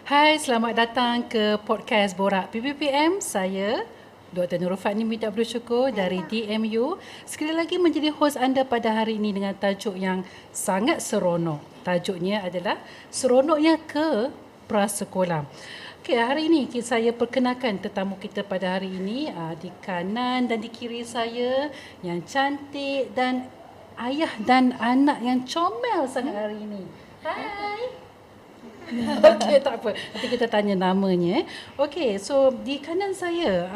Hai, selamat datang ke podcast Borak PPPM. Saya Dr. Nurul Fadni minta bersyukur dari DMU sekali lagi menjadi hos anda pada hari ini dengan tajuk yang sangat seronok. Tajuknya adalah Seronoknya ke Prasekolah. Okey, hari ini saya perkenalkan tetamu kita pada hari ini di kanan dan di kiri saya yang cantik dan ayah dan anak yang comel sangat hari ini. Hai. Okey, tak apa. Nanti kita tanya namanya. Okey, so di kanan saya,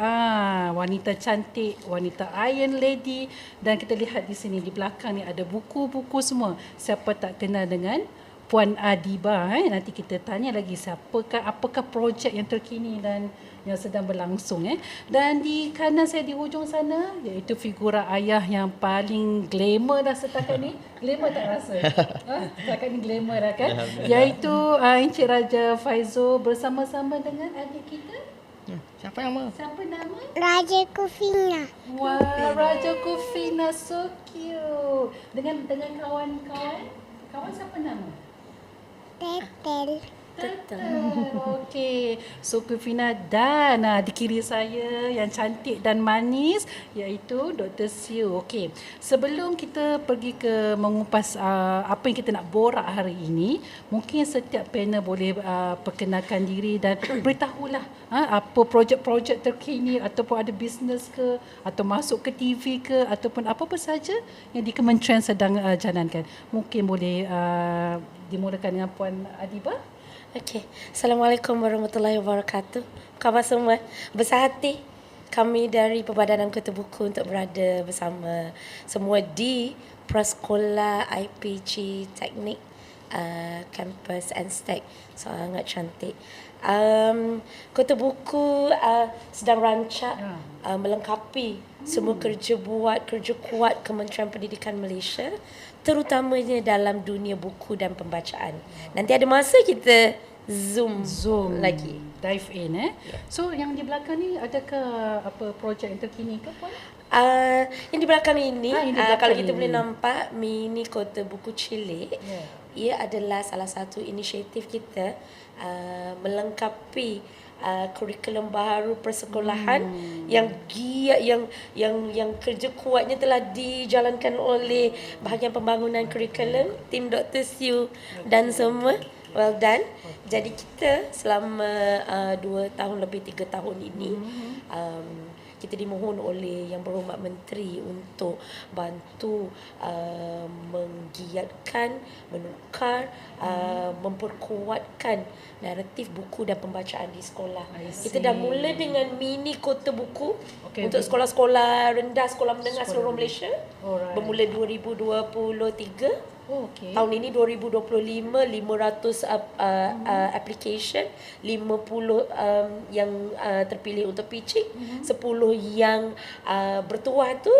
wanita cantik, wanita Iron Lady, dan kita lihat di sini di belakang ni ada buku-buku semua. Siapa tak kenal dengan Puan Adiba? Nanti kita tanya lagi apakah projek yang terkini dan yang sedang berlangsung. Dan di kanan saya di hujung sana, iaitu figura ayah yang paling glamour dah setakat ni. Glamour tak rasa? Setakat ni glamour dah kan? Iaitu Encik Raja Faizul bersama-sama dengan adik kita. Siapa nama? Siapa nama? Raja Kufina. Wah, Raja Kufina, so cute. Dengan kawan-kawan. Kawan siapa nama? Tetel. Okey. So Kufina dan di kiri saya yang cantik dan manis iaitu Dr. Siu. Okey. Sebelum kita pergi ke mengupas apa yang kita nak borak hari ini, mungkin setiap panel boleh perkenalkan diri dan beritahulah apa projek-projek terkini ataupun ada bisnes ke atau masuk ke TV ke ataupun apa-apa saja yang di kementerian sedang jalankan. Mungkin boleh dimulakan dengan Puan Adiba. Okey. Assalamualaikum warahmatullahi wabarakatuh. Khabar semua? Besar hati kami dari Perbadanan Kota Buku untuk berada bersama semua di Prasekolah IPG Teknik Campus Anstek. Sangat cantik. Kota Buku sedang rancak melengkapi semua kerja kuat Kementerian Pendidikan Malaysia, terutamanya dalam dunia buku dan pembacaan. Nanti ada masa kita zoom lagi, dive in. So yang di belakang ni adakah apa projek yang terkini ke Puan? Yang di belakang ini, kalau kita ini boleh nampak mini Kota Buku Cilik. Ia adalah salah satu inisiatif kita melengkapi kurikulum baharu persekolahan yang kerja kuatnya telah dijalankan oleh bahagian pembangunan kurikulum tim Dr. Siu dan semua. Well done. Jadi kita selama 2 tahun lebih 3 tahun ini kita dimohon oleh Yang Berhormat Menteri untuk bantu menggiatkan, menukar, memperkuatkan naratif buku dan pembacaan di sekolah. Kita dah mula dengan mini kota buku untuk sekolah-sekolah rendah, sekolah menengah seluruh Malaysia. Bermula 2023. Tahun ini 2025 500 application, 50 yang terpilih untuk pitching, 10 yang bertuah tu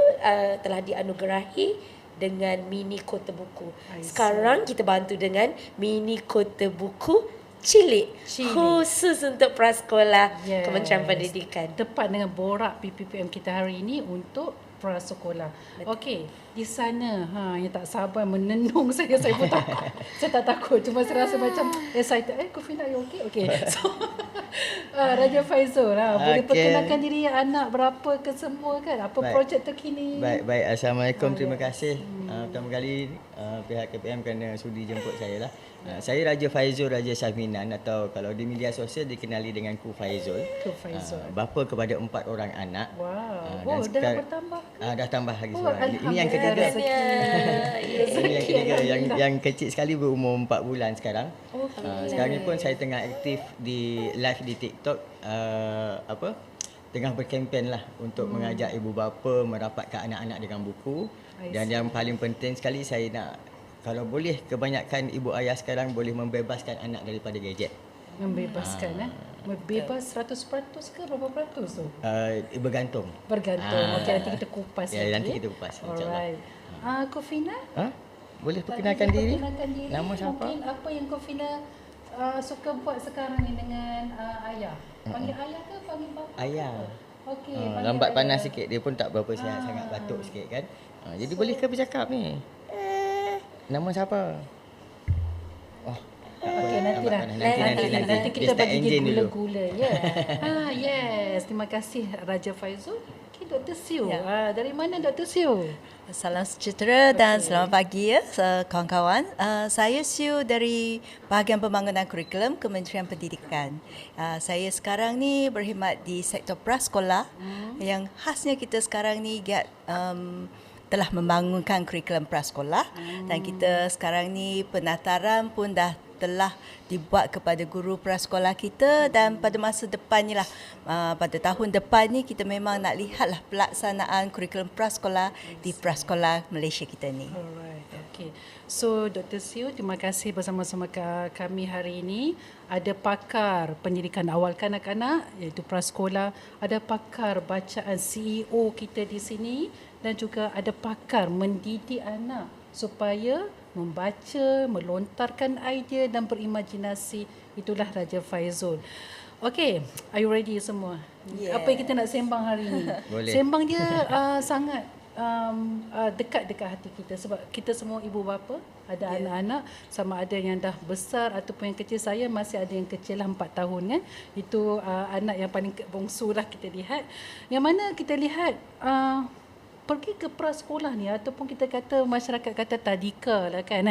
telah dianugerahi dengan mini kota buku. Sekarang kita bantu dengan mini kota buku cilik. Khusus untuk prasekolah Kementerian Pendidikan. Tepat dengan borak PPPM kita hari ini untuk prasekolah. Okey, di sana yang tak sabar menenung saya pun takut. Saya tak takut, cuma saya rasa macam excited. Kufina, you okay? Okey. So Raja Faizul boleh perkenalkan diri anak berapa ke semua kan? Apa projek terkini? Baik. Assalamualaikum. Terima kasih pertama kali pihak KPM kerana sudi jemput saya lah. Saya Raja Faizul Raja Syahminan, atau kalau di media sosial dikenali dengan Ku Faizul. Bapa kepada 4 orang anak. Wow. Dah bertambah. Dah tambah lagi seorang. Ini yang ketiga. Ini yang ketiga, yang kecil sekali berumur 4 bulan sekarang. Sekarang ni pun saya tengah aktif di live di TikTok, tengah berkempen lah untuk mengajak ibu bapa merapatkan anak-anak dengan buku. Dan yang paling penting sekali, saya nak, kalau boleh, kebanyakan ibu ayah sekarang boleh membebaskan anak daripada gadget. Membebaskan bebas 100% ke berapa peratus tu? Bergantung. Okey, nanti kita kupas nanti kita kupas, alright. Kufina? Boleh perkenalkan diri? Nama siapa? Mungkin apa yang Kufina suka buat sekarang ni dengan ayah? Panggil ayah ke panggil bapa? Ayah. Okey, lambat panas sikit, dia pun tak berapa sihat sangat, batuk sikit kan. Jadi boleh ke bercakap ni? Nama siapa? Okey, nantilah. Nanti kita bagi dia gula-gula. Ya. Yes. Terima kasih Raja Faizul. Okay, Dr. Siu. Dari mana Dr. Siu? Salam sejahtera dan selamat pagi ya kawan-kawan. Saya Siu dari Bahagian Pembangunan Kurikulum Kementerian Pendidikan. Saya sekarang ni berkhidmat di sektor prasekolah yang khasnya kita sekarang ni telah membangunkan kurikulum prasekolah dan kita sekarang ni penataran pun dah telah dibuat kepada guru prasekolah kita dan pada masa depan ni lah, pada tahun depan ni kita memang nak lihatlah pelaksanaan kurikulum prasekolah di prasekolah Malaysia kita ni. Alright, okay. So Dr. Siu, terima kasih bersama-sama kami hari ini. Ada pakar pendidikan awal kanak-kanak iaitu prasekolah, ada pakar bacaan CEO kita di sini dan juga ada pakar mendidik anak supaya membaca, melontarkan idea dan berimajinasi. Itulah Raja Faizul. Okay, are you ready semua? Yeah. Apa yang kita nak sembang hari ini? Boleh. Sembang dia sangat dekat-dekat hati kita sebab kita semua ibu bapa, ada anak-anak, sama ada yang dah besar ataupun yang kecil. Saya masih ada yang kecil lah 4 tahun kan. Itu anak yang paling bongsu lah kita lihat. Yang mana kita lihat pergi ke prasekolah ni ataupun kita kata masyarakat kata tadika lah kan.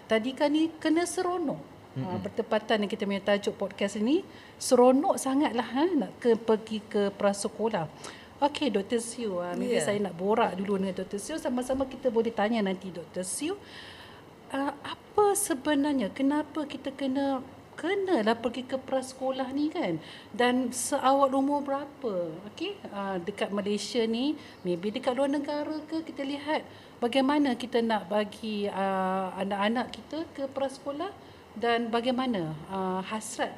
Tadika ni kena seronok. Bertepatan dengan kita punya tajuk podcast ini, seronok sangatlah nak pergi ke prasekolah. Okey Dr. Siu, maybe saya nak borak dulu dengan Dr. Siu, sama-sama kita boleh tanya nanti Dr. Siu. Apa sebenarnya kenapa kita kenalah pergi ke prasekolah ni kan, dan seawal umur berapa? Okey, dekat Malaysia ni, maybe dekat luar negara ke, kita lihat bagaimana kita nak bagi anak-anak kita ke prasekolah dan bagaimana hasrat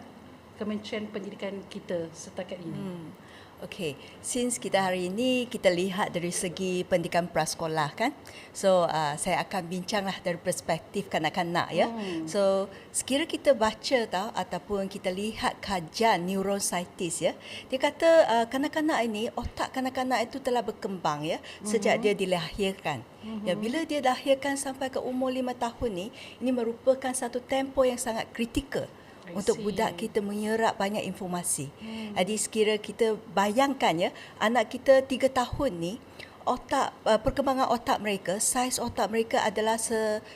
Kementerian Pendidikan kita setakat ini. Okay, since kita hari ini kita lihat dari segi pendidikan prasekolah kan, so saya akan bincanglah dari perspektif kanak-kanak ya. So sekira kita baca ataupun kita lihat kajian neuroscientist ya, dia kata kanak-kanak ini, otak kanak-kanak itu telah berkembang ya sejak dia dilahirkan. Ya, bila dia lahirkan sampai ke umur 5 tahun ni, ini merupakan satu tempoh yang sangat kritikal untuk budak kita menyerap banyak informasi. Jadi sekira kita bayangkan ya, anak kita 3 tahun ni, otak perkembangan otak mereka, saiz otak mereka adalah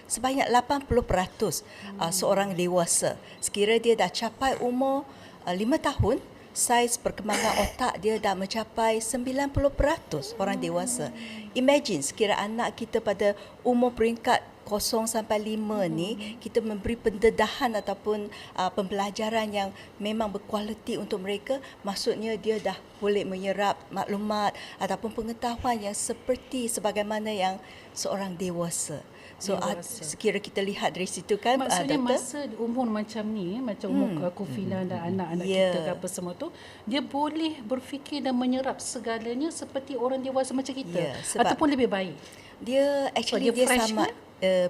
sebanyak 80% seorang dewasa. Sekira dia dah capai umur 5 tahun, saiz perkembangan otak dia dah mencapai 90% orang dewasa. Imagine sekira anak kita pada umur peringkat 0 sampai 5 ni kita memberi pendedahan ataupun pembelajaran yang memang berkualiti untuk mereka, maksudnya dia dah boleh menyerap maklumat ataupun pengetahuan yang seperti sebagaimana yang seorang dewasa. So sekira kita lihat dari situ kan, maksudnya masa umur macam ni, macam umur Kufina dan anak-anak kita ke apa semua tu, dia boleh berfikir dan menyerap segalanya seperti orang dewasa macam kita, ataupun lebih baik. Dia actually dia sama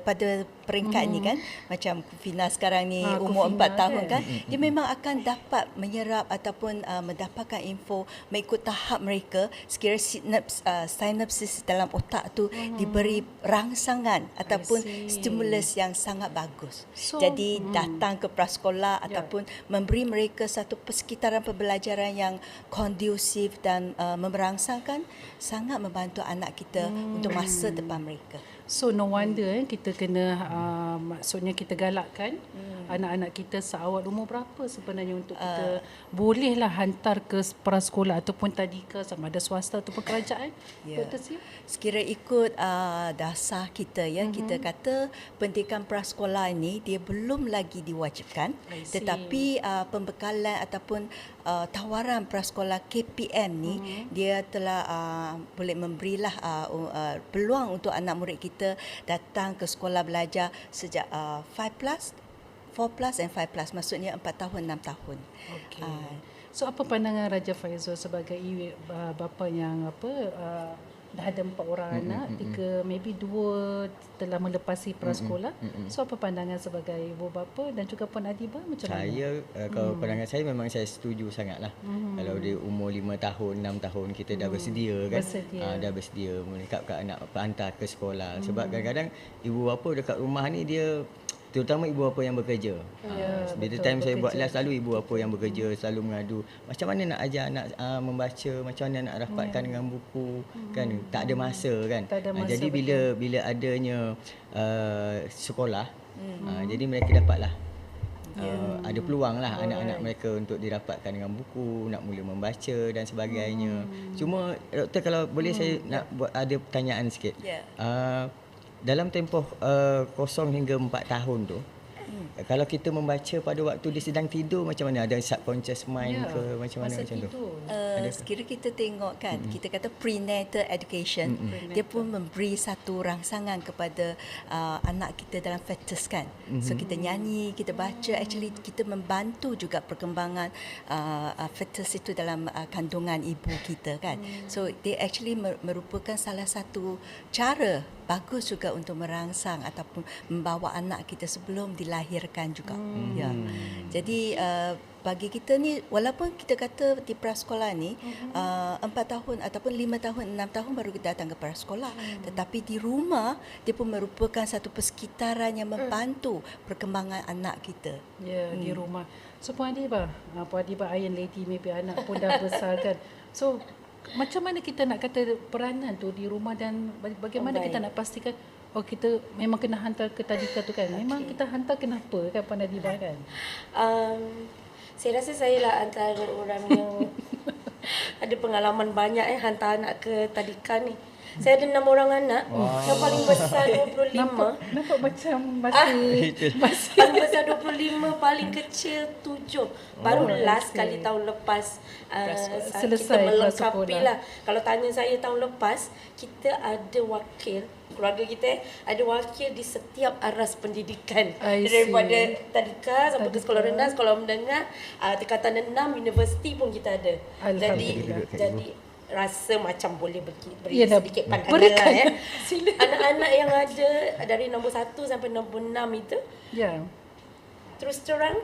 pada peringkat ni kan, macam Kufina sekarang ni umur 4 tahun kan, dia memang akan dapat menyerap ataupun mendapatkan info mengikut tahap mereka. Sekira sinapsis dalam otak tu diberi rangsangan ataupun stimulus yang sangat bagus. Jadi datang ke prasekolah ataupun memberi mereka satu persekitaran pembelajaran yang kondusif dan merangsangkan sangat membantu anak kita untuk masa depan mereka. So no wonder kita kena maksudnya kita galakkan anak-anak kita seawal umur berapa sebenarnya untuk kita bolehlah hantar ke prasekolah ataupun tadika, sama ada swasta ataupun kerajaan. Dr. Siu? Sekira ikut dasar kita ya, kita kata pendidikan prasekolah ini dia belum lagi diwajibkan, tetapi pembekalan ataupun tawaran prasekolah KPM ni dia telah boleh memberilah peluang untuk anak murid kita datang ke sekolah belajar sejak 4+ and 5+, maksudnya 4 tahun 6 tahun. Okay. So apa pandangan Raja Faizul sebagai bapa yang dah ada 4 orang anak, 3 maybe 2 telah melepasi prasekolah. So apa pandangan sebagai ibu bapa dan juga Puan Adiba macam mana? Saya kalau pandangan saya memang saya setuju sangatlah. Kalau dia umur 5 tahun, 6 tahun kita dah bersedia kan. Dah bersedia menekapkan anak hantar ke sekolah. Sebab kadang-kadang ibu bapa dekat rumah ni dia terutama ibu bapa yang bekerja. Bila time saya buat live, selalu ibu bapa yang bekerja selalu mengadu macam mana nak ajar anak membaca, macam mana nak rapatkan dengan buku, kan tak ada masa kan. Jadi bila adanya sekolah, jadi mereka dapatlah ada peluang lah anak-anak mereka untuk dirapatkan dengan buku, nak mula membaca dan sebagainya. Cuma doktor, kalau boleh saya nak buat ada pertanyaan sikit. Dalam tempoh 0 hingga 4 tahun tu, kalau kita membaca pada waktu dia sedang tidur, macam mana? Ada subconscious mind ke macam mana macam tu? Sekira kita tengok kan, kita kata prenatal education, dia pun memberi satu rangsangan kepada anak kita dalam fetus kan. So kita nyanyi, kita baca, actually kita membantu juga perkembangan fetus itu dalam kandungan ibu kita kan. So dia actually merupakan salah satu cara bagus juga untuk merangsang ataupun membawa anak kita sebelum dilahirkan juga. Ya. Jadi bagi kita ni, walaupun kita kata di prasekolah ni 4 tahun ataupun 5 tahun, 6 tahun baru kita datang ke prasekolah, tetapi di rumah dia pun merupakan satu persekitaran yang membantu perkembangan anak kita. Ya, di rumah. So Puan Adibah, Iron Lady, maybe anak pun dah besar kan. So macam mana kita nak kata peranan tu di rumah, dan bagaimana kita nak pastikan kita memang kena hantar ke tadika tu kan. Memang kita hantar kenapa kan Puan Adibah kan? Saya rasa saya lah antara orang yang ada pengalaman banyak hantar anak ke tadika ni. Saya ada 6 orang anak. Yang paling besar 25. Nampak macam masih paling besar 25, paling kecil 7. Baru last kali tahun lepas selesai kita melengkapi lah. Kalau tanya saya tahun lepas, kita ada wakil, keluarga kita ada wakil di setiap aras pendidikan. Daripada tadika sampai ke sekolah rendah, sekolah menengah, tingkatan 6, universiti pun kita ada. Jadi rasa macam boleh beri sedikit pandangan lah ya. Anak-anak yang ada dari nombor 1 sampai nombor 6 itu, terus terang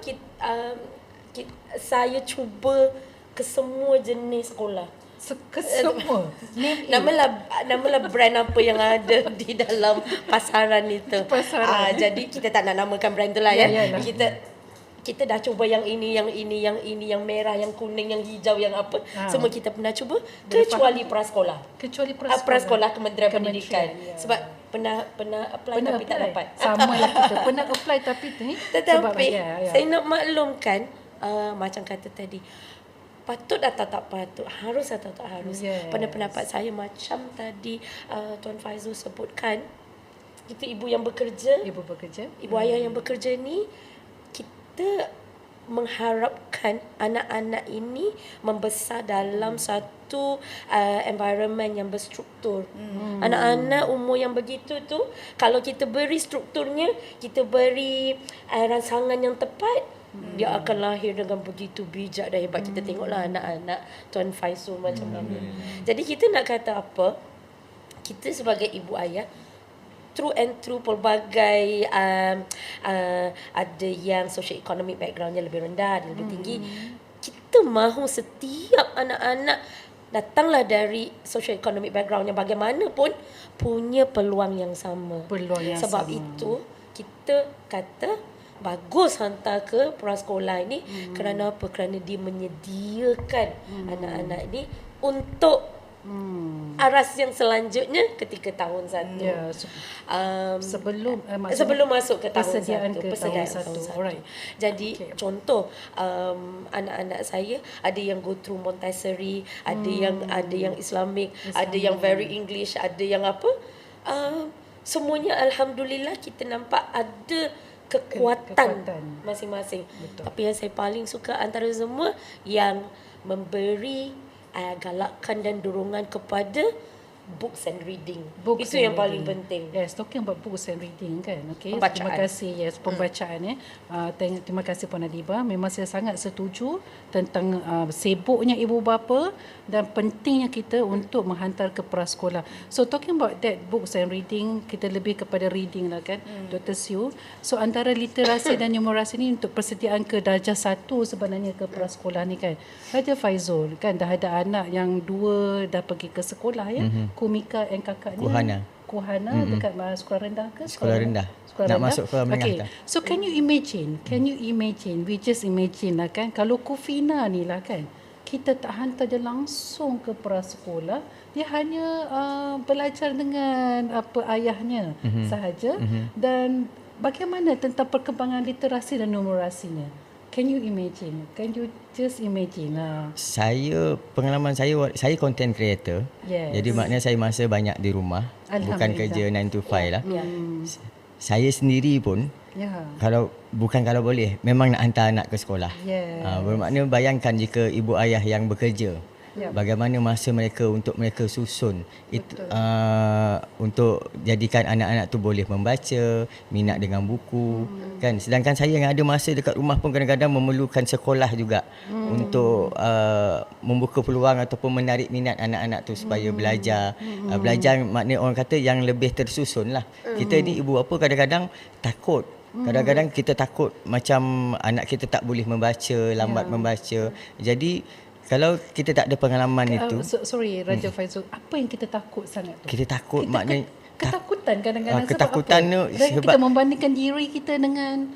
saya cuba ke semua jenis sekolah. Semua. Namalah brand apa yang ada di dalam pasaran itu. Jadi kita tak nak namakan brand tu lah ya. Kita dah cuba yang ini, yang merah, yang kuning, yang hijau, yang apa. Semua kita pernah cuba, kecuali prasekolah. Prasekolah Kementerian Pendidikan. Sebab pernah apply tapi tak dapat. Sama lah kita. Pernah apply tapi tetapi saya nak maklumkan, macam kata tadi, patut atau tak patut, harus atau tak harus. Pada pendapat saya, macam tadi Tuan Faizul sebutkan, kita ibu yang bekerja, ibu ayah yang bekerja ni, kita mengharapkan anak-anak ini membesar dalam satu environment yang berstruktur. Anak-anak umur yang begitu tu, kalau kita beri strukturnya, kita beri rangsangan yang tepat, dia akan lahir dengan begitu bijak dan hebat. Kita tengoklah anak-anak Tuan Faizul macam mana. Jadi kita nak kata apa, kita sebagai ibu ayah, true and true, pelbagai ada yang socio-economic backgroundnya lebih rendah, ada lebih tinggi. Kita mahu setiap anak-anak datanglah dari socio-economic background yang bagaimanapun punya peluang yang sama. Sebab itu kita kata bagus hantar ke prasekolah ini. Kerana apa? Kerana dia menyediakan anak-anak ini untuk aras yang selanjutnya ketika tahun 1. Sebelum masuk ke tahun 1. Persediaan tahun 1. Alright. Jadi contoh, anak-anak saya ada yang go through Montessori, ada yang Islamic, ada yang very English, ada yang apa. Semuanya alhamdulillah kita nampak ada kekuatan masing-masing. Tapi yang saya paling suka antara semua, yang memberi galakan dan dorongan kepada books and reading. Itu yang paling penting. Yes, talking about books and reading kan. Okay. Pembacaan. Terima kasih. Pembacaan terima kasih Puan Adibah. Memang saya sangat setuju tentang sibuknya ibu bapa dan pentingnya kita untuk menghantar ke prasekolah. So talking about that books and reading, kita lebih kepada reading lah kan, Dr. Siu. So antara literasi dan numerasi ni untuk persediaan ke darjah 1 sebenarnya ke prasekolah ni kan. Raja Faizul kan dah ada anak yang 2 dah pergi ke sekolah ya. Kumika dan kakaknya Kuhana dekat sekolah rendah ke? Sekolah rendah. Nak masuk sekolah menengah. So can you imagine? We just imagine lah kan, kalau Kufina ni lah kan, kita tak hantar dia langsung ke prasekolah, dia hanya belajar dengan ayahnya sahaja. Dan bagaimana tentang perkembangan literasi dan numerasinya? Can you imagine? Can you just imagine? Pengalaman saya content creator. Yes. Jadi maknanya saya masa banyak di rumah. Bukan kerja 9 to 5 lah. Saya sendiri pun, kalau boleh, memang nak hantar anak ke sekolah. Bermakna bayangkan jika ibu ayah yang bekerja, bagaimana masa mereka untuk mereka susun itu, untuk jadikan anak-anak tu boleh membaca, minat dengan buku, kan. Sedangkan saya yang ada masa dekat rumah pun kadang-kadang memerlukan sekolah juga untuk membuka peluang ataupun menarik minat anak-anak tu supaya belajar. Belajar maknanya orang kata yang lebih tersusun lah. Kita ni ibu bapa kadang-kadang takut. Kadang-kadang kita takut macam anak kita tak boleh membaca, lambat membaca. Jadi kalau kita tak ada pengalaman itu, sorry Raja Faizul, apa yang kita takut sangat tu? Kita takut maknanya ketakutan kadang-kadang ketakutan sebab apa? Sebab kita membandingkan diri kita dengan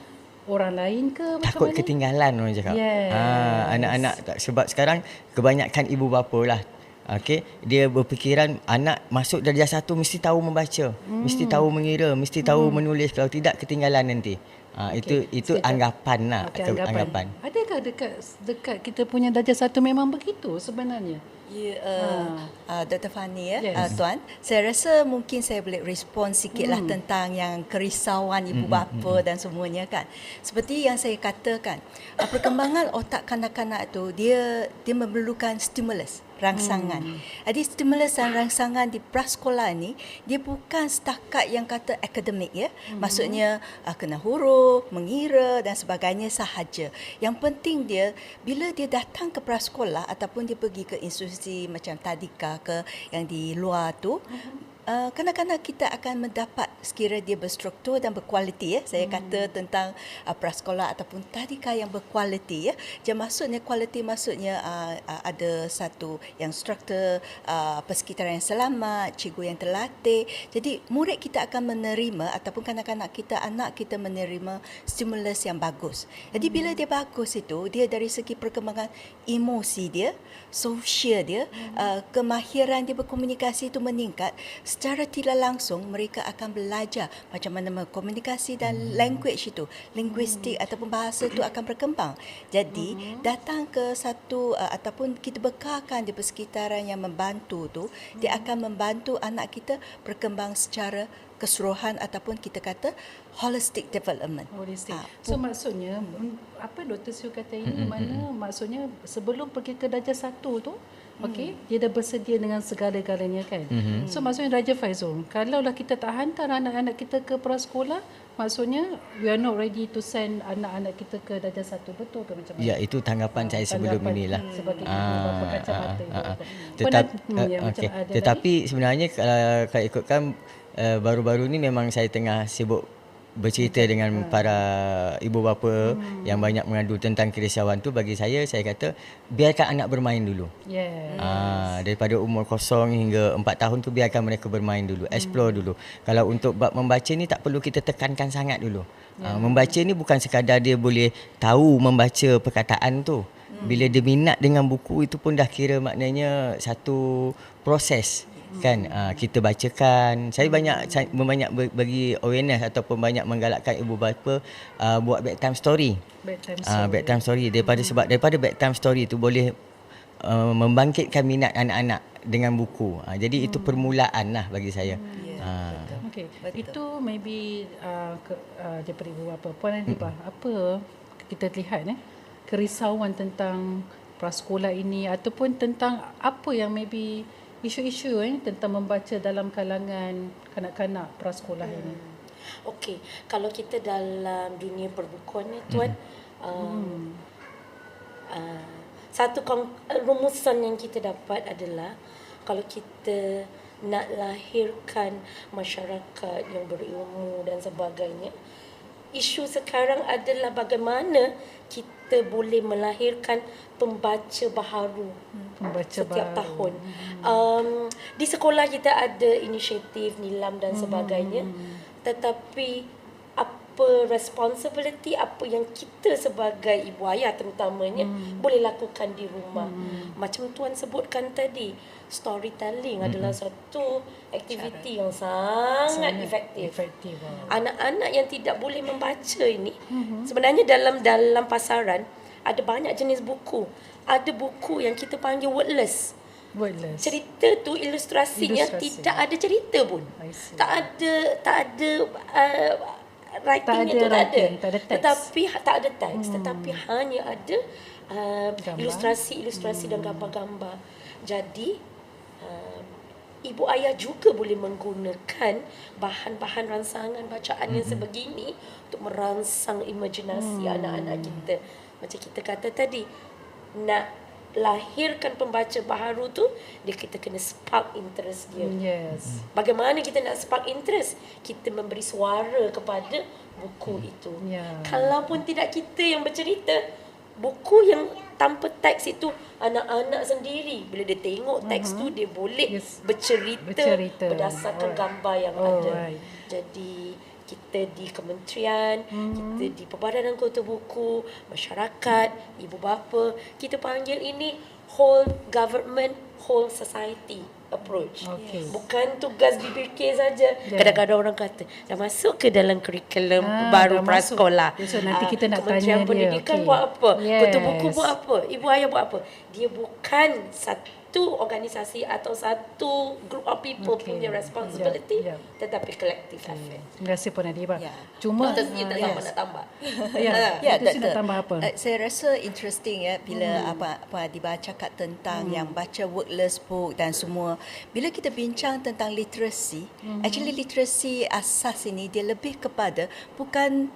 orang lain ke, takut ketinggalan orang cakap. Anak-anak sebab sekarang kebanyakan ibu bapa lah, dia berfikiran anak masuk darjah 1 mesti tahu membaca, mesti tahu mengira, mesti tahu menulis, kalau tidak ketinggalan nanti. Itu anggapan lah. Anggapan. Adakah dekat kita punya darjah 1 memang begitu sebenarnya? Dr. Fani Tuan, saya rasa mungkin saya boleh respon sikitlah tentang yang kerisauan ibu bapa dan semuanya kan. Seperti yang saya katakan, perkembangan otak kanak-kanak tu dia memerlukan stimulus, rangsangan. Jadi stimulus dan rangsangan di prasekolah ni dia bukan setakat yang kata akademik maksudnya kena huruf, mengira dan sebagainya sahaja. Yang penting dia bila dia datang ke prasekolah ataupun dia pergi ke institusi macam tadika ke yang di luar tu, kanak-kanak kita akan mendapat sekira dia berstruktur dan berkualiti saya kata tentang prasekolah ataupun tadika yang berkualiti Jadi maksudnya kualiti maksudnya ada satu yang struktur, persekitaran yang selamat, cikgu yang terlatih. Jadi murid kita akan menerima ataupun kanak-kanak kita, anak kita menerima stimulus yang bagus. Jadi bila dia bagus itu, dia dari segi perkembangan emosi dia, sosial dia, kemahiran dia berkomunikasi itu meningkat. Secara tidak langsung mereka akan belajar macam mana berkomunikasi dan language itu, linguistik ataupun bahasa itu akan berkembang. Jadi datang ke satu ataupun kita bekalkan di persekitaran yang membantu tu, dia akan membantu anak kita berkembang secara keseluruhan ataupun kita kata holistic development. So maksudnya apa Dr. Siu kata ini, mana maksudnya sebelum pergi ke darjah 1 tu, dia dah bersedia dengan segala-galanya kan. So maksudnya Raja Faizul, kalaulah kita tak hantar anak-anak kita ke prasekolah, maksudnya we are not ready to send anak-anak kita ke darjah 1, betul ke macam mana? Ya, itu tanggapan saya sebelum inilah. Sebagai bapa kacamata. Tetapi sebenarnya kalau ikutkan baru-baru ni memang saya tengah sibuk bercerita dengan para ibu bapa yang banyak mengadu tentang kerisauan tu. Bagi saya kata biarkan anak bermain dulu. Daripada umur 0 hingga 4 tahun tu biarkan mereka bermain dulu, explore dulu. Kalau untuk bab membaca ni tak perlu kita tekankan sangat dulu. Membaca ni bukan sekadar dia boleh tahu membaca perkataan tu. Bila dia minat dengan buku itu pun dah kira maknanya satu proses. Kan kita bacakan. Saya banyak bagi awareness ataupun banyak menggalakkan ibu bapa buat bedtime story. Bedtime story daripada bedtime story tu boleh membangkitkan minat anak-anak dengan buku. Jadi itu permulaan lah bagi saya. Itu maybe daripada ibu bapa. Puan Adibah, apa kita lihat kerisauan tentang prasekolah ini ataupun tentang apa yang maybe isu-isu tentang membaca dalam kalangan kanak-kanak prasekolah ini. Okey, kalau kita dalam dunia perbukuan ni Tuan, satu rumusan yang kita dapat adalah kalau kita nak lahirkan masyarakat yang berilmu dan sebagainya, isu sekarang adalah bagaimana kita kita boleh melahirkan pembaca baharu setiap tahun. Di sekolah kita ada inisiatif Nilam dan sebagainya, tetapi apa responsibility, apa yang kita sebagai ibu ayah terutamanya boleh lakukan di rumah. Macam Tuan sebutkan tadi, storytelling adalah satu aktiviti yang sangat efektif. Anak-anak yang tidak boleh membaca ini, sebenarnya dalam pasaran ada banyak jenis buku. Ada buku yang kita panggil wordless. Cerita tu ilustrasinya tidak ada cerita pun. Tak ada writing itu tak ada. Tetapi tak ada teks, tetapi hanya ada ilustrasi dan gambar-gambar. Jadi ibu ayah juga boleh menggunakan bahan-bahan rangsangan bacaan yang sebegini untuk merangsang imajinasi anak-anak kita. Macam kita kata tadi, nak lahirkan pembaca baharu tu, kita kena spark interest dia. Bagaimana kita nak spark interest? Kita memberi suara kepada buku itu. Kalaupun tidak kita yang bercerita, buku yang tanpa teks itu, anak-anak sendiri bila dia tengok teks tu, dia boleh bercerita berdasarkan gambar yang ada. Jadi kita di kementerian, kita di Perbadanan Kota Buku, masyarakat, ibu bapa, kita panggil ini whole government, whole society approach. Bukan tugas BBK saja. Kadang-kadang orang kata dah masuk ke dalam kurikulum baru prasekolah. So nanti kita nak Kementerian tanya Pendidikan buat apa? Kota Buku buat apa? Ibu ayah buat apa? Dia bukan satu organisasi atau satu group of people punya responsibility, tetapi collective effort. Terima kasih Puan Adiba. Cuma kita sama nak tambah. Itu nak tambah apa? Saya rasa interesting bila Puan Adiba cakap tentang yang baca wordless book dan semua. Bila kita bincang tentang literasi, actually literasi asas ini dia lebih kepada bukan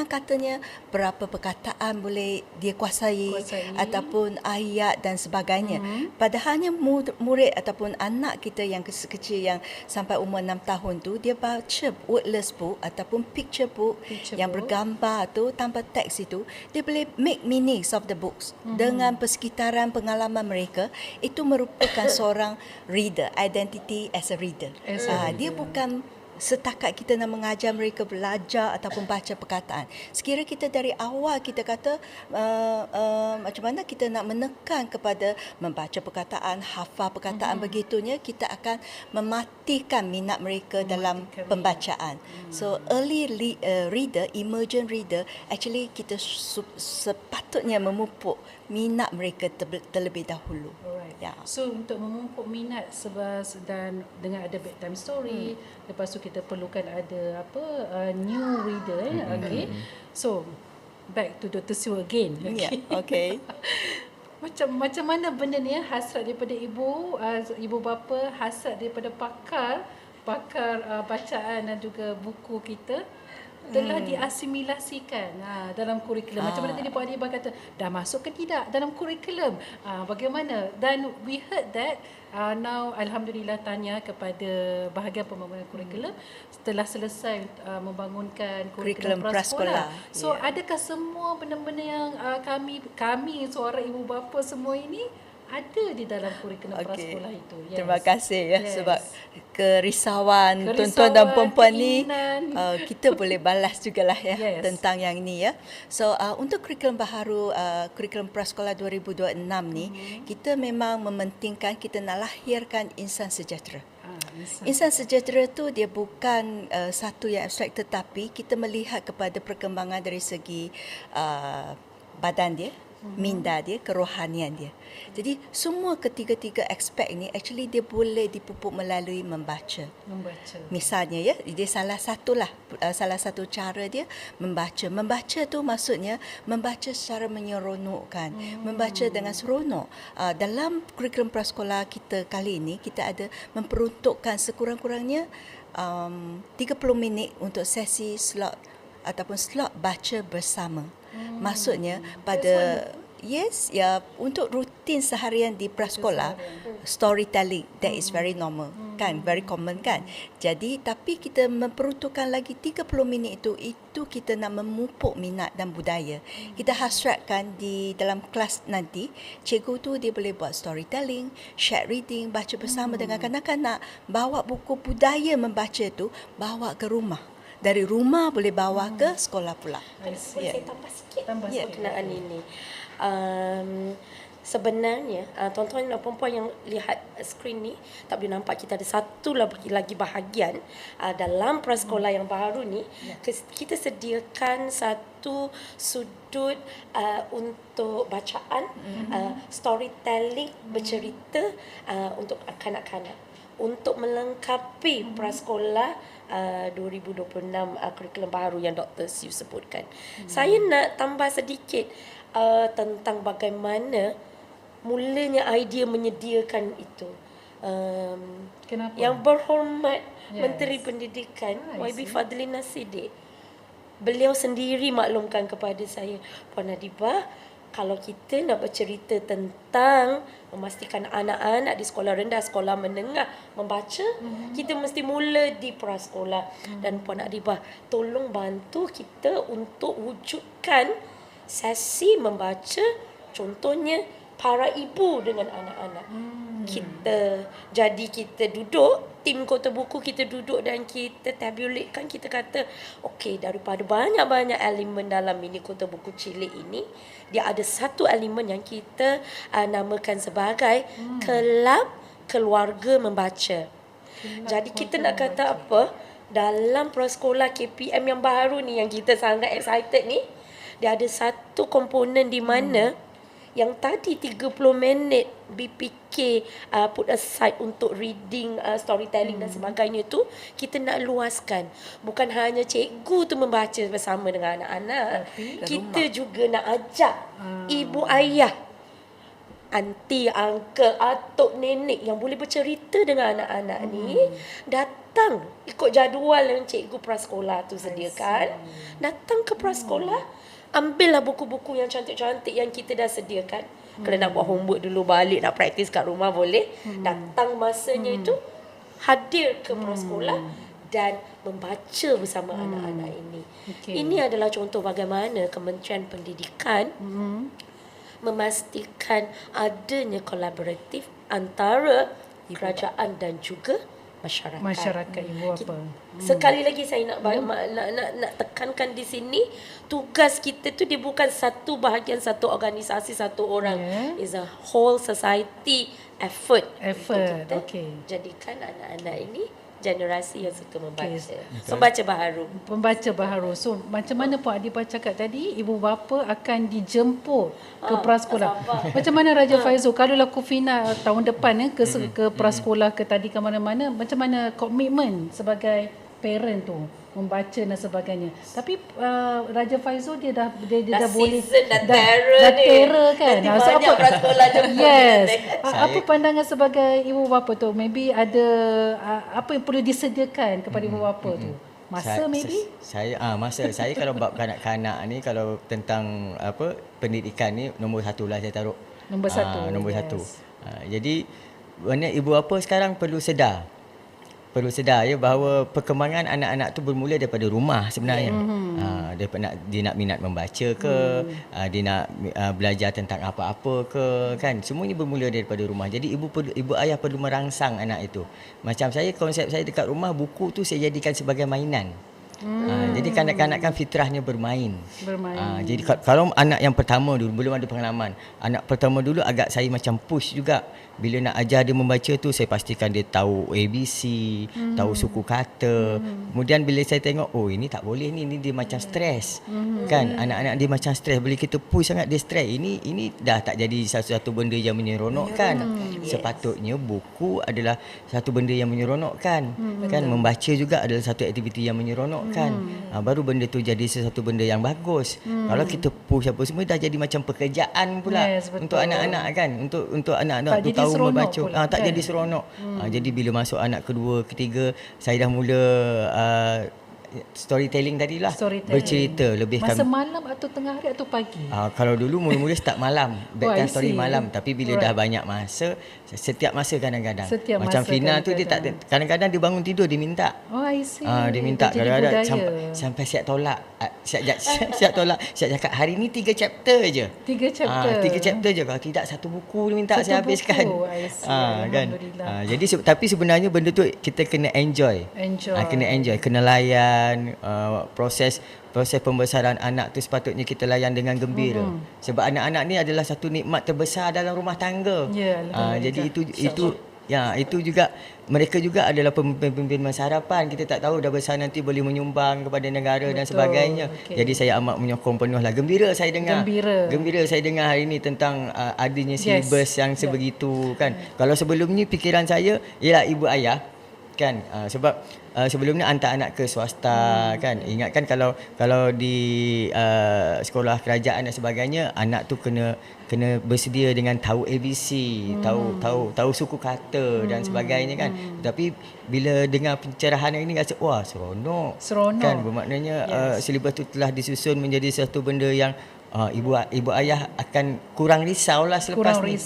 katanya berapa perkataan boleh dia kuasai. Ataupun ayat dan sebagainya. Padahalnya murid ataupun anak kita yang kecil yang sampai umur 6 tahun tu, dia baca wordless book ataupun picture book yang bergambar tu tanpa teks itu, dia boleh make meanings of the books dengan persekitaran pengalaman mereka. Itu merupakan seorang reader, identity as a reader. Dia bukan setakat kita nak mengajar mereka belajar ataupun baca perkataan. Sekiranya kita dari awal kita kata macam mana kita nak menekan kepada membaca perkataan, hafal perkataan, begitunya kita akan mematikan minat mereka dalam pembacaan. So early reader, emergent reader, actually kita sepatutnya memupuk minat mereka terlebih dahulu. So untuk memupuk minat dan dengan ada bedtime story, lepas tu kita perlukan ada new reader. So back to Dr. Sue again. Macam mana benda ni hasrat daripada ibu bapa, hasrat daripada pakar bacaan dan juga buku kita telah diasimilasikan dalam kurikulum. Macam mana tadi Pak Adiba kata, dah masuk ke tidak dalam kurikulum? Bagaimana? Dan we heard that now alhamdulillah tanya kepada bahagian pembangunan kurikulum setelah selesai membangunkan kurikulum prasekolah. So adakah semua benda-benda yang kami suara ibu bapa semua ini ada di dalam kurikulum prasekolah itu? Terima kasih sebab kerisauan tuan-tuan dan perempuan ni kita boleh balas jugalah tentang yang ini So untuk kurikulum baharu, kurikulum prasekolah 2026 ni, kita memang mementingkan kita nak lahirkan insan sejahtera. Insan sejahtera tu dia bukan satu yang abstrak, tetapi kita melihat kepada perkembangan dari segi badan dia, minda dia, kerohanian dia. Jadi semua ketiga-tiga aspek ni actually dia boleh dipupuk melalui membaca. Misalnya dia salah satu cara dia membaca. Membaca tu maksudnya membaca secara menyeronokkan, membaca dengan seronok. Dalam kurikulum prasekolah kita kali ini, kita ada memperuntukkan sekurang-kurangnya 30 minit untuk sesi slot ataupun slot baca bersama. Maksudnya pada yes, ya, untuk rutin seharian di prasekolah, storytelling that is very normal, kan, very common kan. Jadi tapi kita memperuntukkan lagi 30 minit itu kita nak memupuk minat dan budaya. Kita hasratkan di dalam kelas nanti, cikgu tu dia boleh buat storytelling, share reading, baca bersama dengan kanak-kanak, bawa buku budaya membaca tu bawa ke rumah. Dari rumah boleh bawa ke sekolah pula. Saya tambah sikit sikit. berkenaan ini. Sebenarnya tuan-tuan dan puan-puan yang lihat skrin ni tak boleh nampak, kita ada satu lagi bahagian dalam prasekolah yang baru ni. Kita sediakan satu sudut untuk bacaan, storytelling, bercerita untuk kanak-kanak untuk melengkapi prasekolah 2026 kurikulum baru yang Dr. Siu sebutkan. Saya nak tambah sedikit tentang bagaimana mulanya idea menyediakan itu. Kenapa? Yang berhormat Menteri Pendidikan YB Fadlina Siddiq, beliau sendiri maklumkan kepada saya, Puan Adibah, kalau kita nak bercerita tentang memastikan anak-anak di sekolah rendah, sekolah menengah membaca, kita mesti mula di prasekolah. Dan Puan Adibah, tolong bantu kita untuk wujudkan sesi membaca, contohnya para ibu dengan anak-anak. Kita duduk, tim Kota Buku kita duduk dan kita tabulatekan, kita kata okey, daripada banyak-banyak elemen dalam mini Kota Buku cilik ini, dia ada satu elemen yang kita namakan sebagai kelab keluarga membaca. Jadi kita nak kata apa, dalam prasekolah KPM yang baru ni yang kita sangat excited ni, dia ada satu komponen di mana yang tadi 30 minit BPK put aside untuk reading, storytelling dan sebagainya tu, kita nak luaskan. Bukan hanya cikgu tu membaca bersama dengan anak-anak, kita juga nak ajak ibu ayah, aunty, uncle, atuk, nenek yang boleh bercerita dengan anak-anak ni, datang ikut jadual yang cikgu prasekolah tu sediakan, datang ke prasekolah, ambillah buku-buku yang cantik-cantik yang kita dah sediakan. Kalau nak buat homework dulu, balik nak praktis kat rumah boleh. Datang masanya itu, hadir ke prasekolah dan membaca bersama anak-anak ini. Ini adalah contoh bagaimana Kementerian Pendidikan memastikan adanya kolaboratif antara kerajaan dan juga masyarakat ibu apa. Sekali lagi saya nak tekankan di sini, tugas kita tu dia bukan satu bahagian, satu organisasi, satu orang. It's a whole society effort. Kita jadikan anak-anak ini generasi yang suka membaca. Pembaca baharu. Pembaca baharu. So macam mana Puan Adibah cakap tadi, ibu bapa akan dijemput ke prasekolah. Macam mana Raja Faizul, kalau lah Kufina tahun depan ke prasekolah ke tadi ke mana-mana, macam mana komitmen sebagai parent tu membaca dan sebagainya. Tapi Raja Faizul dia dah boleh dah terror kan. Nanti banyak prasekolah jemput. Yes. Apa pandangan sebagai ibu bapa tu? Maybe ada apa yang perlu disediakan kepada ibu bapa tu? Masa Saya kalau bab kanak-kanak ni, kalau tentang pendidikan ni, nombor satu lah saya taruh. Nombor satu. Jadi mana ibu bapa sekarang perlu sedar ya bahawa perkembangan anak-anak tu bermula daripada rumah sebenarnya. Dia nak minat membaca ke, dia nak belajar tentang apa-apa ke, kan, semuanya bermula daripada rumah. Jadi ibu ayah perlu merangsang anak itu. Macam saya, konsep saya dekat rumah, buku tu saya jadikan sebagai mainan. Jadi kanak-kanak kan fitrahnya bermain. Jadi kalau anak yang pertama dulu, belum ada pengalaman, anak pertama dulu agak saya macam push juga. Bila nak ajar dia membaca tu, saya pastikan dia tahu ABC, tahu suku kata. Kemudian bila saya tengok, oh ini tak boleh ni dia macam stres. Kan, anak-anak dia macam stres. Bila kita push sangat dia stres, ini dah tak jadi satu benda yang menyeronokkan. Sepatutnya buku adalah satu benda yang menyeronokkan. Kan, membaca juga adalah satu aktiviti yang menyeronokkan. Baru benda tu jadi sesuatu benda yang bagus. Kalau kita push apa semua, dah jadi macam pekerjaan pula untuk anak-anak kan. Untuk anak-anak tu tahu membaca, tak jadi seronok. Jadi bila masuk anak kedua, ketiga, saya dah mula storytelling tadilah. Storytelling. Bercerita lebih Masa malam atau tengah hari atau pagi? Kalau dulu mula-mula start malam, bedtime I story see. malam, tapi bila dah banyak masa, setiap masa kadang-kadang. Setiap Macam masa Fina tu dia tak kadang-kadang dia bangun tidur dia minta. Oh, I see. Dia minta Dah jadi kadang-kadang budaya. sampai siap tolak. Siap tolak. Siap cakap hari ni 3 chapter je. 3 chapter. 3 chapter je. Kalau tidak satu buku dia minta saya habiskan. I see. Kan. Alhamdulillah. Jadi tapi sebenarnya benda tu kita kena enjoy. Kena enjoy, kena layan proses pembesaran anak tu sepatutnya kita layan dengan gembira. Sebab anak-anak ni adalah satu nikmat terbesar dalam rumah tangga. Jadi itu juga mereka juga adalah pemimpin masa harapan. Kita tak tahu dah besar nanti boleh menyumbang kepada negara dan sebagainya. Jadi saya amat menyokong penuhlah. Gembira saya dengar saya dengar hari ini tentang adanya silibus yang sebegitu kan. Kalau sebelum ni fikiran saya ialah ibu ayah kan, sebab sebelum ni hantar anak ke swasta kan. Ingatkan kalau di sekolah kerajaan dan sebagainya, anak tu kena bersedia dengan tahu ABC, tahu suku kata dan sebagainya kan. Tapi bila dengar pencerahan ini rasa wah seronok kan, bermaknanya silibus tu telah disusun menjadi satu benda yang ibu ayah akan kurang risaulah selepas ni.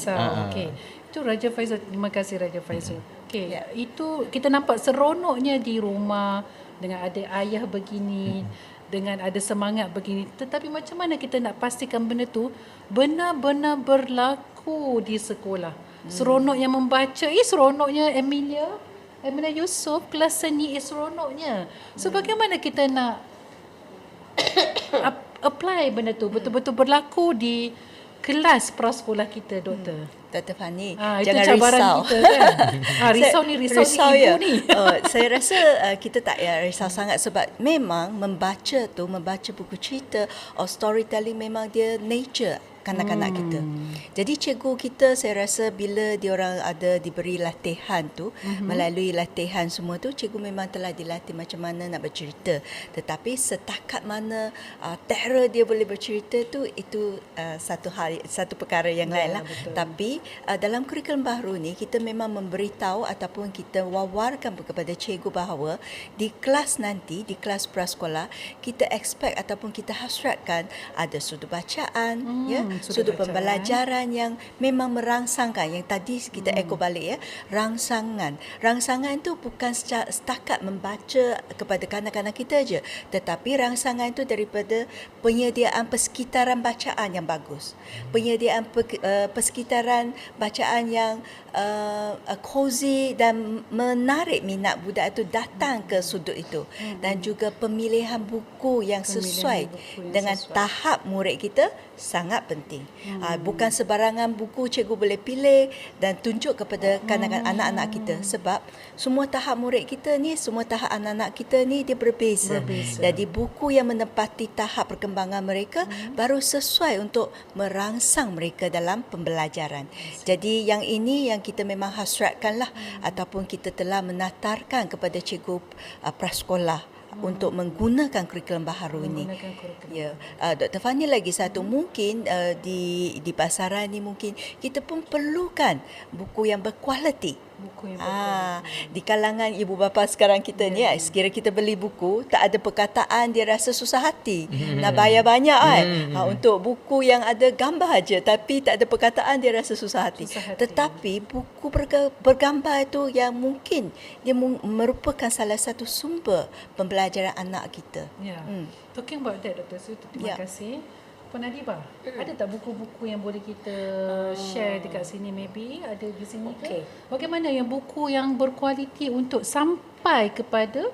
Okey. Itu Raja Faizul. Terima kasih Raja Faizul. Okey, itu kita nampak seronoknya di rumah dengan ada ayah begini, dengan ada semangat begini. Tetapi macam mana kita nak pastikan benda tu benar-benar berlaku di sekolah? Seronok yang membaca, seronoknya Emilia Yusof, kelas seni seronoknya. So bagaimana kita nak apply benda tu betul-betul berlaku di kelas prasekolah kita, Doktor? Dr. Fani, jangan cabaran risau. Kita kan. Risau ni ibu ya. ni. Saya rasa kita tak risau sangat sebab memang membaca buku cerita or storytelling memang dia nature kanak-kanak kita. Jadi cikgu kita saya rasa bila diorang ada diberi latihan tu, melalui latihan semua tu, cikgu memang telah dilatih macam mana nak bercerita. Tetapi setakat mana terror dia boleh bercerita tu, itu satu perkara yang lain lah. Betul. Tapi dalam kurikulum baru ni kita memang memberitahu ataupun kita wawarkan kepada cikgu bahawa di kelas nanti, di kelas prasekolah, kita expect ataupun kita hasratkan ada sudut bacaan, sudut pembelajaran yang memang merangsangkan, yang tadi kita echo balik rangsangan tu bukan setakat membaca kepada kanak-kanak kita je, tetapi rangsangan tu daripada penyediaan persekitaran bacaan yang bagus, penyediaan persekitaran bacaan yang cozy dan menarik minat budak itu datang ke sudut itu, dan juga pemilihan buku yang sesuai dengan tahap murid kita sangat penting. Bukan sebarangan buku cikgu boleh pilih dan tunjuk kepada kanak-kanak anak-anak kita, sebab semua tahap murid kita ni, semua tahap anak-anak kita ni dia berbeza. Jadi buku yang menepati tahap perkembangan mereka baru sesuai untuk merangsang mereka dalam pembelajaran. Jadi yang ini yang kita memang hasratkanlah ataupun kita telah menatarkan kepada cikgu prasekolah untuk menggunakan kurikulum baharu ini. Ya, Dr. Fani lagi satu, mungkin di pasaran ni mungkin kita pun perlukan buku yang berkualiti. Di kalangan ibu bapa sekarang kita ni, sekiranya kita beli buku tak ada perkataan, dia rasa susah hati nak bayar banyak kan. Untuk buku yang ada gambar aja tapi tak ada perkataan, dia rasa susah hati. Tetapi buku bergambar itu yang mungkin dia merupakan salah satu sumber pembelajaran anak kita. Talking about that, Dr. Terima kasih. Puan Adiba, ada tak buku-buku yang boleh kita share dekat sini, maybe ada di sini ke? Bagaimana yang buku yang berkualiti untuk sampai kepada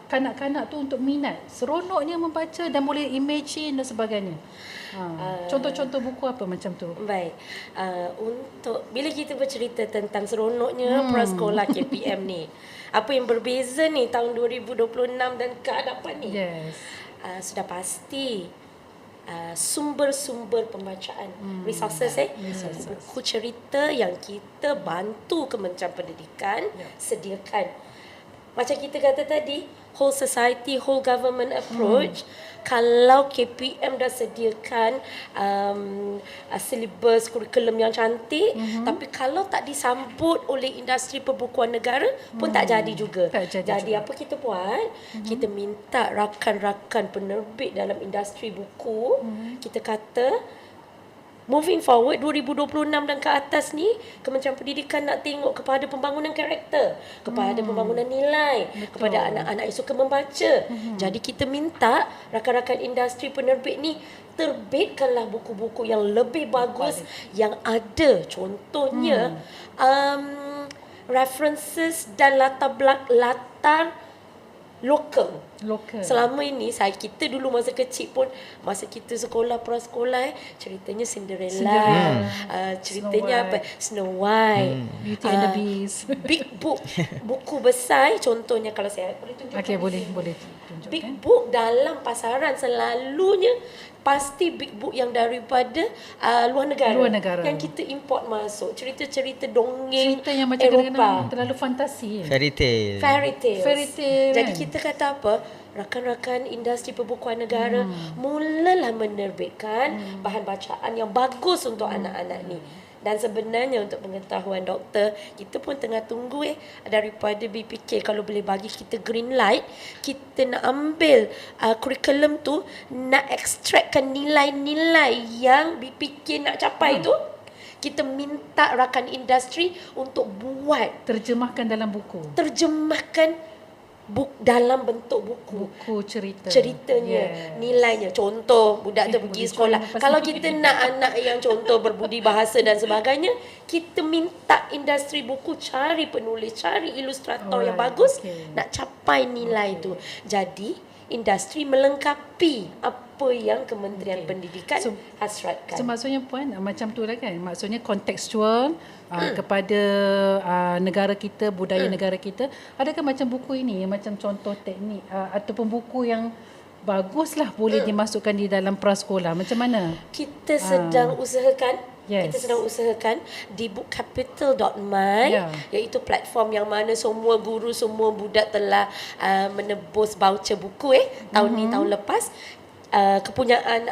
kanak-kanak tu untuk minat, seronoknya membaca dan boleh imagine dan sebagainya. Contoh-contoh buku apa macam tu? Baik. Untuk bila kita bercerita tentang seronoknya prasekolah KPM ni, apa yang berbeza ni tahun 2026 dan ke hadapan ni? Sudah pasti sumber-sumber pembacaan, resources, buku cerita yang kita bantu Kementerian Pendidikan sediakan. macam kita kata tadi, whole society, whole government approach. Kalau KPM dah sediakan syllabus kurikulum yang cantik, tapi kalau tak disambut oleh industri perbukuan negara pun tak jadi juga. Jadi apa kita buat? Kita minta rakan-rakan penerbit dalam industri buku, kita kata moving forward 2026 dan ke atas ni, Kementerian Pendidikan nak tengok kepada pembangunan karakter, kepada pembangunan nilai, kepada anak-anak yang suka membaca. Jadi kita minta rakan-rakan industri penerbit ni terbitkanlah buku-buku yang lebih bagus yang ada. Contohnya references dan latar lokal. Selama ini kita dulu masa kecil pun, masa kita sekolah prasekolah, ceritanya Cinderella, ceritanya Snow White, Beauty and the Beast. Big book, buku besar. Contohnya kalau saya boleh tunjukkan. Okey, boleh tunjukkan. Big book dalam pasaran selalunya pasti big book yang daripada luar negara yang kita import masuk, cerita-cerita dongeng, cerita yang macam Eropah, terlalu fantasi. Fairy tale. Jadi kita kata apa? Rakan-rakan industri perbukuan negara mulalah menerbitkan bahan bacaan yang bagus untuk anak-anak ni. Dan sebenarnya untuk pengetahuan doktor, kita pun tengah tunggu daripada BPK kalau boleh bagi kita green light, kita nak ambil kurikulum tu, nak ekstrakkan nilai-nilai yang BPK nak capai tu. Kita minta rakan industri untuk buat, terjemahkan dalam buku. Dalam bentuk buku ceritanya, nilainya. Contoh, budak tu pergi sekolah, kalau kita nak anak yang contoh berbudi bahasa dan sebagainya, kita minta industri buku cari penulis, cari ilustrator yang bagus, nak capai nilai tu. Jadi industri melengkapi apa yang Kementerian Pendidikan hasratkan. So maksudnya Puan, macam tu lah kan, maksudnya kontekstual kepada negara kita, budaya negara kita. Adakah macam buku ini yang macam contoh teknik ataupun buku yang baguslah boleh dimasukkan di dalam prasekolah? Macam mana? Kita sedang usahakan. Kita sedang usahakan di bookcapital.my, iaitu platform yang mana semua guru, semua budak telah menebus voucher buku tahun ni, tahun lepas. Kepunyaan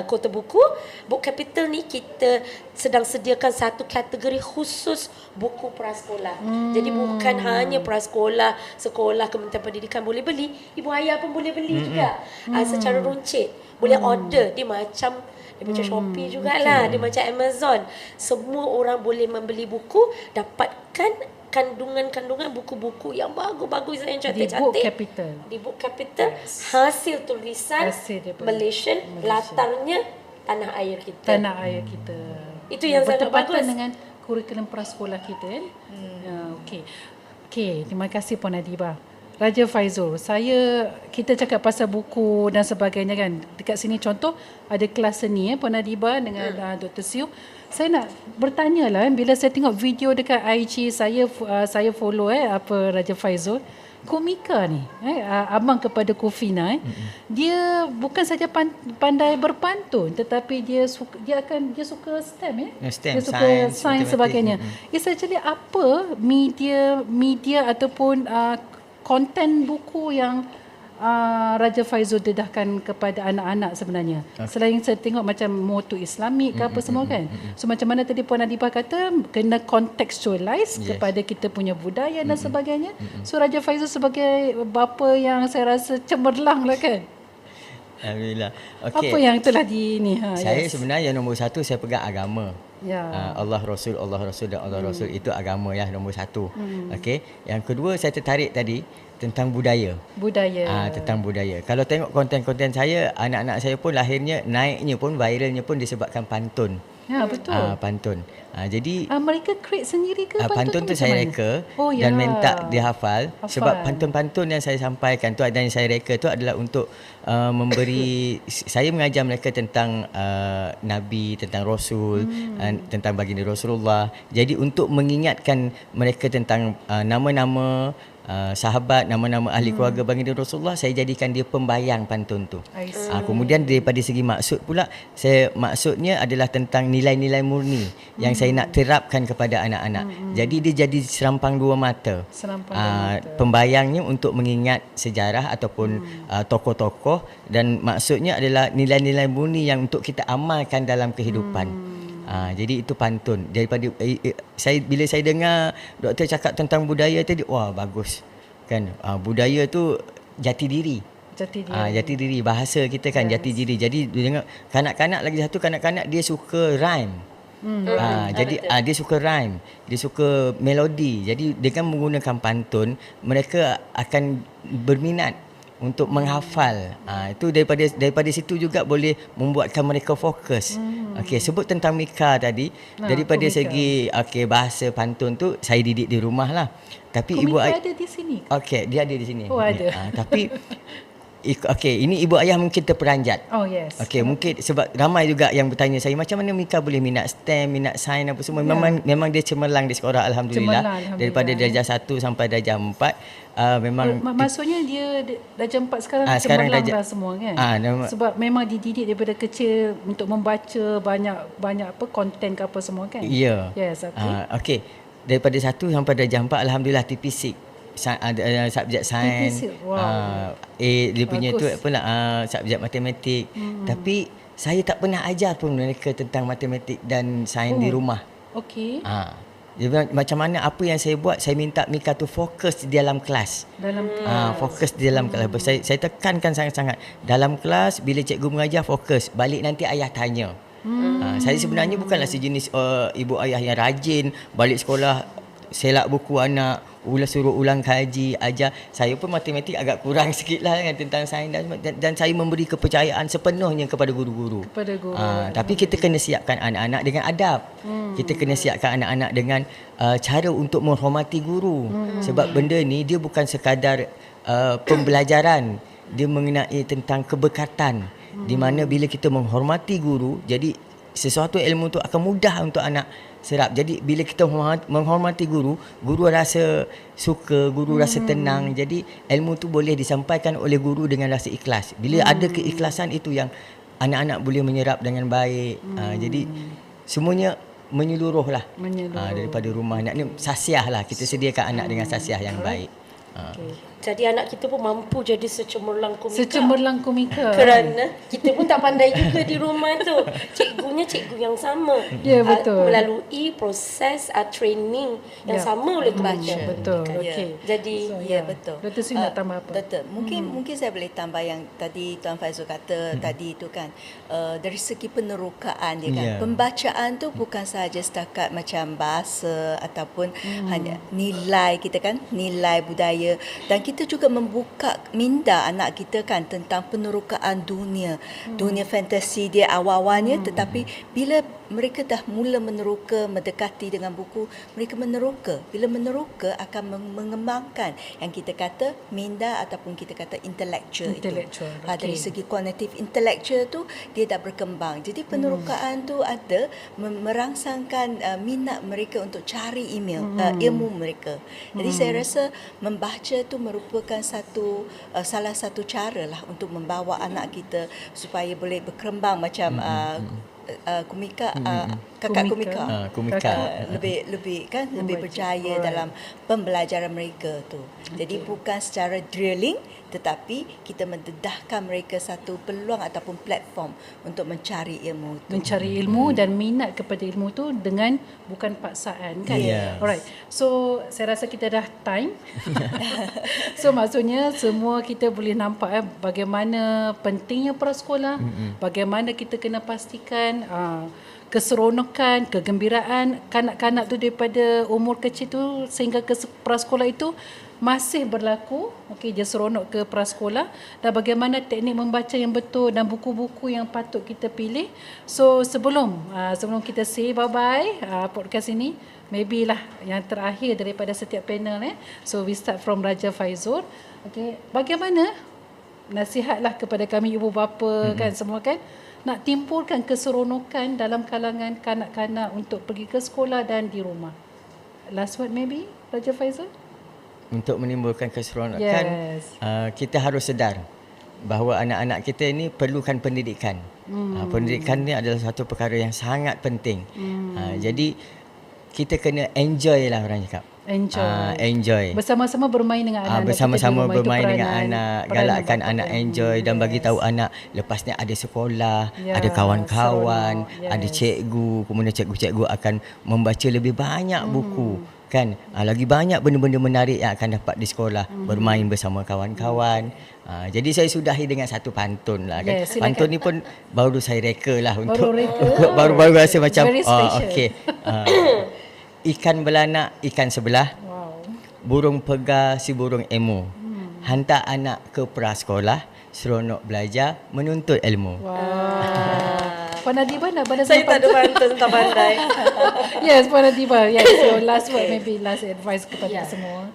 Kota Buku. Book Capital ni kita sedang sediakan satu kategori khusus buku prasekolah. Jadi bukan hanya prasekolah, sekolah Kementerian Pendidikan boleh beli, ibu ayah pun boleh beli juga secara runcit. Boleh order, dia macam Shopee jugalah, dia macam Amazon. Semua orang boleh membeli buku, dapatkan kandungan-kandungan buku-buku yang bagus-bagus yang cantik-cantik di Book Capital. Hasil tulisan Malaysian, latarnya tanah air kita. Itu yang sangat bagus dengan kurikulum prasekolah kita kan. Okey, terima kasih Puan Adibah. Raja Faizul, kita cakap pasal buku dan sebagainya kan. Dekat sini contoh ada kelas seni Puan Adibah dengan Dr. Siu. Saya nak bertanya lah, bila saya tengok video dekat IG saya follow apa Raja Faizul, komika ni, abang kepada Kufina, dia bukan saja pandai berpantun, tetapi dia suka STEM STEM, dia suka sains sebagainya. Essentially apa media ataupun konten buku yang Raja Faizul dedahkan kepada anak-anak sebenarnya. Selain saya tengok macam motu Islamik ke apa semua kan. So macam mana tadi Puan Adibah kata, kena contextualize kepada kita punya budaya dan sebagainya. So Raja Faizul sebagai bapa yang saya rasa cemerlang lah kan. Alhamdulillah. Apa yang telah saya sebenarnya nombor satu, saya pegang agama. Allah Rasul dan Allah Rasul itu agama nombor satu. Okey. Yang kedua, saya tertarik tadi tentang budaya. Tentang budaya. Kalau tengok konten-konten saya, anak-anak saya pun lahirnya, naiknya pun, viralnya pun disebabkan pantun. Ya, betul. Pantun. Jadi mereka create sendiri ke pantun tu saya reka dan minta dia hafal. Sebab pantun-pantun yang saya sampaikan tu dan yang saya reka tu adalah untuk memberi saya mengajar mereka tentang Nabi, tentang Rasul, tentang baginda Rasulullah. Jadi untuk mengingatkan mereka tentang nama-nama sahabat, nama-nama ahli keluarga baginda Rasulullah, saya jadikan dia pembayang pantun tu. Kemudian daripada segi maksud pula, maksudnya adalah tentang nilai-nilai murni, yang saya nak terapkan kepada anak-anak. Jadi dia jadi serampang dua mata. Pembayangnya untuk mengingat sejarah ataupun tokoh-tokoh, dan maksudnya adalah nilai-nilai murni yang untuk kita amalkan dalam kehidupan. Jadi itu pantun. Daripada bila saya dengar doktor cakap tentang budaya tadi, wah bagus. Kan? Budaya tu jati diri. Jati diri bahasa kita kan, jati diri. Jadi dengan kanak-kanak lagi satu, kanak-kanak dia suka rhyme. Jadi dia suka rhyme, dia suka melodi. Jadi dengan menggunakan pantun, mereka akan berminat untuk menghafal. Itu daripada situ juga boleh membuatkan mereka fokus. Okey, sebut tentang Mika tadi, daripada segi bahasa pantun tu saya didik di rumah lah. Tapi ibu ayah ada di sini. Okey, dia ada di sini. Oh, ada. Tapi ini ibu ayah mungkin terperanjat. Oh yes. Okey, mungkin sebab ramai juga yang bertanya saya macam mana Mika boleh minat STEM, minat sains apa semua. Memang dia cemerlang di sekolah, alhamdulillah. Daripada darjah 1 sampai darjah 4. Memang maksudnya dia darjah 4 sekarang cemerlang dah semua kan. Sebab memang dididik daripada kecil untuk membaca banyak konten ke apa semua kan. Ya. Yes, okey. Daripada 1 sampai darjah 4 alhamdulillah TPC. Subjek sains. Dia punya tu subjek matematik. Tapi saya tak pernah ajar pun mereka tentang matematik dan sains di rumah. Okey. Macam mana apa yang saya buat, saya minta Mika tu fokus di dalam kelas. Fokus di dalam kelas. Saya tekankan sangat-sangat. Dalam kelas bila cikgu mengajar fokus, balik nanti ayah tanya. Saya sebenarnya bukanlah sejenis ibu ayah yang rajin balik sekolah selak buku anak, suruh ulang kaji, ajar. Saya pun matematik agak kurang sikit lah kan, tentang sains dan saya memberi kepercayaan sepenuhnya kepada guru-guru. Tapi kita kena siapkan anak-anak dengan adab. Kita kena siapkan anak-anak dengan cara untuk menghormati guru. Sebab benda ni dia bukan sekadar pembelajaran, dia mengenai tentang keberkatan. Di mana bila kita menghormati guru, jadi sesuatu ilmu tu akan mudah untuk anak serap. Jadi bila kita menghormati guru rasa suka, guru rasa tenang. Jadi ilmu tu boleh disampaikan oleh guru dengan rasa ikhlas. Bila ada keikhlasan itu yang anak-anak boleh menyerap dengan baik. Jadi semuanya menyeluruh lah. Daripada rumah. Nak ni sasiah lah. Kita sediakan anak dengan sasiah yang baik. Jadi anak kita pun mampu jadi secemerlang komika. Kerana kita pun tak pandai juga di rumah tu. Cikgunya cikgu yang sama. Ya, betul. Melalui proses training yang sama oleh kebaca. Betul. Okey. Jadi betul. Dr. Sri nak tambah apa? Betul. Mungkin saya boleh tambah yang tadi Tuan Faizul kata tadi itu kan, dari segi penerokaan dia kan. Pembacaan tu bukan sahaja setakat macam bahasa ataupun hanya nilai kita kan, nilai budaya, dan kita juga membuka minda anak kita kan tentang penerokaan dunia fantasi dia awal-awalnya, tetapi bila mereka dah mula meneroka, mendekati dengan buku, mereka meneroka. Bila meneroka akan mengembangkan yang kita kata minda ataupun kita kata intellectual itu. Dari segi kognitif intellectual tu dia dah berkembang. Jadi penerokaan tu ada merangsangkan minat mereka untuk cari ilmu mereka. Jadi saya rasa membaca tu merupakan salah satu cara lah untuk membawa anak kita supaya boleh berkembang macam komika, kakak komika lebih kan lebih berjaya dalam pembelajaran mereka tu. Jadi bukan secara drilling, tetapi kita mendedahkan mereka satu peluang ataupun platform untuk mencari ilmu tu. Mencari ilmu dan minat kepada ilmu tu dengan bukan paksaan kan. Alright. So saya rasa kita dah time. So maksudnya semua kita boleh nampak bagaimana pentingnya prasekolah, bagaimana kita kena pastikan keseronokan, kegembiraan kanak-kanak tu daripada umur kecil tu sehingga ke prasekolah itu masih berlaku. Okey, dia seronok ke prasekolah, dan bagaimana teknik membaca yang betul dan buku-buku yang patut kita pilih. So sebelum kita say bye-bye podcast ini, maybe lah yang terakhir daripada setiap panel So we start from Raja Faizul. Okey, bagaimana nasihatlah kepada kami ibu bapa kan semua kan nak timbulkan keseronokan dalam kalangan kanak-kanak untuk pergi ke sekolah dan di rumah. Last word maybe Raja Faizul? Untuk menimbulkan keseronokan, kita harus sedar bahawa anak-anak kita ini perlukan pendidikan. Pendidikan ni adalah satu perkara yang sangat penting. Jadi kita kena enjoy lah orang cakap. Enjoy. Bersama-sama bermain dengan anak-anak. Bersama-sama bermain dengan anak, galakkan anak enjoy dan bagi tahu anak lepas ni ada sekolah, ada kawan-kawan, ada cikgu, kemudian cikgu-cikgu akan membaca lebih banyak buku. Kan, lagi banyak benda-benda menarik yang akan dapat di sekolah, bermain bersama kawan-kawan. Jadi saya sudahi dengan satu pantun lah kan. Pantun ni pun baru saya reka lah untuk baru rasa macam okey. Ikan belanak ikan sebelah. Burung pegar si burung emu. Hantar anak ke prasekolah, seronok belajar menuntut ilmu. Puan Adiba nak pada Saya tak ada pantun, tak pandai. Yes, Puan Adiba. Yes, so last word, maybe last advice kepada semua.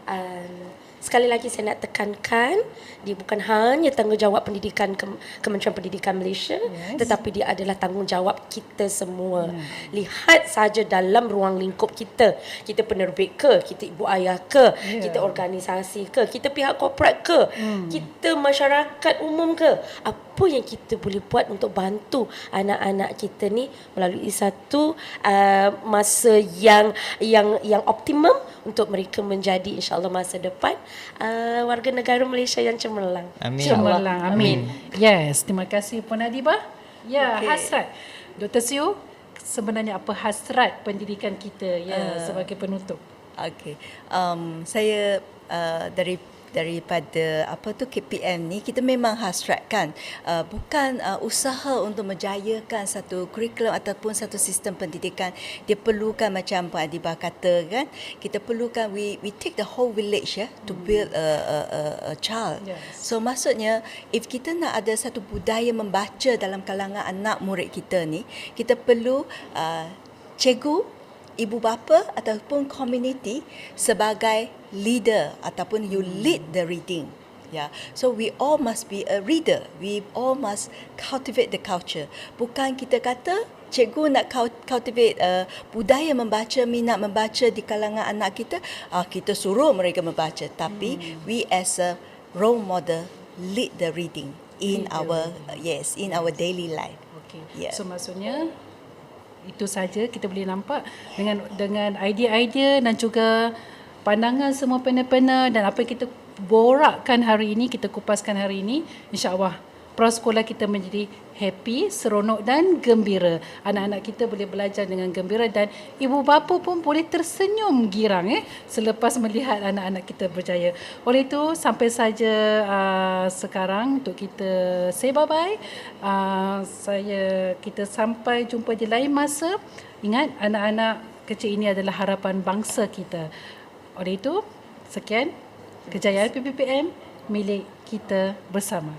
Sekali lagi saya nak tekankan, dia bukan hanya tanggungjawab pendidikan Kementerian Pendidikan Malaysia, tetapi dia adalah tanggungjawab kita semua. Lihat saja dalam ruang lingkup kita. Kita penerbit ke, kita ibu ayah ke, kita organisasi ke, kita pihak korporat ke, kita masyarakat umum ke. Apa yang kita boleh buat untuk bantu anak-anak kita ni melalui satu masa yang optimum untuk mereka menjadi insya-Allah masa depan warga negara Malaysia yang cemerlang. Amin. Cemerlang. Amin. Yes, terima kasih Puan Adiba. Ya, hasrat. Dr. Siu, sebenarnya apa hasrat pendidikan kita sebagai penutup? Okey. Saya daripada KPM ni kita memang hasratkan bukan usaha untuk menjayakan satu kurikulum ataupun satu sistem pendidikan. Dia perlukan macam Pak Adiba kata kan, kita perlukan we take the whole village to build a child. So maksudnya if kita nak ada satu budaya membaca dalam kalangan anak murid kita ni, kita perlu cikgu, ibu bapa ataupun community sebagai leader ataupun you lead the reading. So we all must be a reader. We all must cultivate the culture. Bukan kita kata cikgu nak cultivate budaya membaca, minat membaca di kalangan anak kita, kita suruh mereka membaca, tapi we as a role model lead the reading in our daily life. So maksudnya itu saja kita boleh nampak dengan idea-idea dan juga pandangan semua pena-pena dan apa yang kita borakkan hari ini, kita kupaskan hari ini, insya-Allah prasekolah kita menjadi happy, seronok dan gembira. Anak-anak kita boleh belajar dengan gembira dan ibu bapa pun boleh tersenyum girang selepas melihat anak-anak kita berjaya. Oleh itu sampai saja sekarang untuk kita say bye-bye. Kita sampai jumpa di lain masa. Ingat, anak-anak kecil ini adalah harapan bangsa kita. Oleh itu, sekian kejayaan PPPM milik kita bersama.